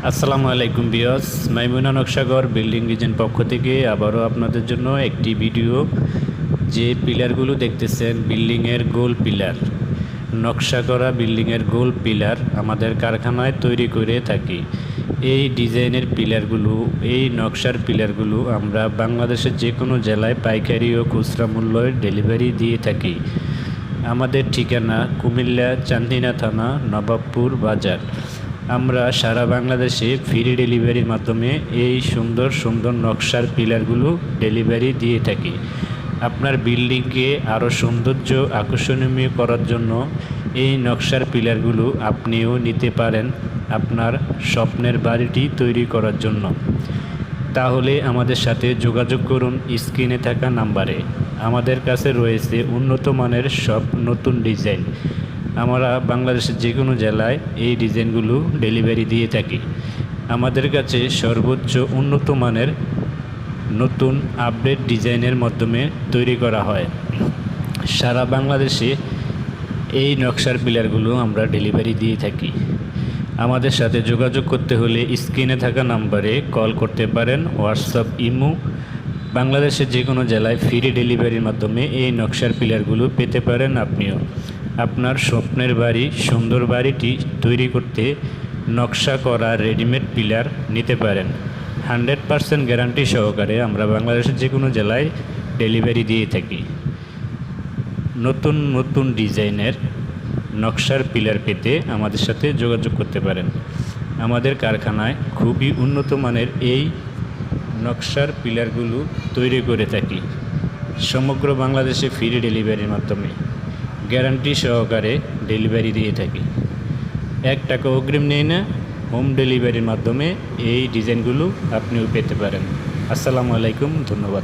আসসালামু আলাইকুম বিয়স, মাইমুনা নকশাগর বিল্ডিং ডিজাইন পক্ষ থেকে আবারও আপনাদের জন্য একটি ভিডিও। যে পিলারগুলো দেখতেছেন বিল্ডিংয়ের গোল পিলার, নকশা করা বিল্ডিংয়ের গোল পিলার আমাদের কারখানায় তৈরি করে থাকি। এই ডিজাইনের পিলারগুলো, এই নকশার পিলারগুলো আমরা বাংলাদেশের যে কোনো জেলায় পাইকারি ও খুচরা মূল্যে ডেলিভারি দিয়ে থাকি। আমাদের ঠিকানা কুমিল্লা চান্দিনা থানা, নবাবপুর বাজার। আমরা সারা বাংলাদেশে ফ্রি ডেলিভারির মাধ্যমে এই সুন্দর সুন্দর নকশার পিলারগুলো ডেলিভারি দিয়ে থাকি। আপনার বিল্ডিংকে আরও সৌন্দর্য আকর্ষণীয় করার জন্য এই নকশার পিলারগুলো আপনিও নিতে পারেন আপনার স্বপ্নের বাড়িটি তৈরি করার জন্য। তাহলে আমাদের সাথে যোগাযোগ করুন স্ক্রিনে থাকা নাম্বারে। আমাদের কাছে রয়েছে উন্নত মানের সব নতুন ডিজাইন। আমরা বাংলাদেশের যে কোনো জেলায় এই ডিজাইনগুলো ডেলিভারি দিয়ে থাকি। আমাদের কাছে সর্বোচ্চ উন্নত মানের নতুন আপডেট ডিজাইনের মাধ্যমে তৈরি করা হয়। সারা বাংলাদেশে এই নকশার পিলারগুলো আমরা ডেলিভারি দিয়ে থাকি। আমাদের সাথে যোগাযোগ করতে হলে স্ক্রিনে থাকা নাম্বারে কল করতে পারেন, হোয়াটসঅ্যাপ, ইমো। বাংলাদেশের যে কোনো জেলায় ফ্রি ডেলিভারির মাধ্যমে এই নকশার পিলারগুলো পেতে পারেন আপনিও। আপনার স্বপ্নের বাড়ি, সুন্দর বাড়িটি তৈরি করতে নকশা করা রেডিমেড পিলার নিতে পারেন। 100% গ্যারান্টি সহকারে আমরা বাংলাদেশের যে কোনো জেলায় ডেলিভারি দিয়ে থাকি। নতুন নতুন ডিজাইনের নকশার পিলার পেতে আমাদের সাথে যোগাযোগ করতে পারেন। আমাদের কারখানায় খুবই উন্নত মানের এই নকশার পিলারগুলো তৈরি করে থাকি সমগ্র বাংলাদেশে ফ্রি ডেলিভারির মাধ্যমে। গ্যারান্টি সহকারে ডেলিভারি দিয়ে থাকি। 1 টাকা অগ্রিম নেই না, হোম ডেলিভারির মাধ্যমে এই ডিজাইনগুলো আপনিও পেতে পারেন। আসসালামু আলাইকুম, ধন্যবাদ।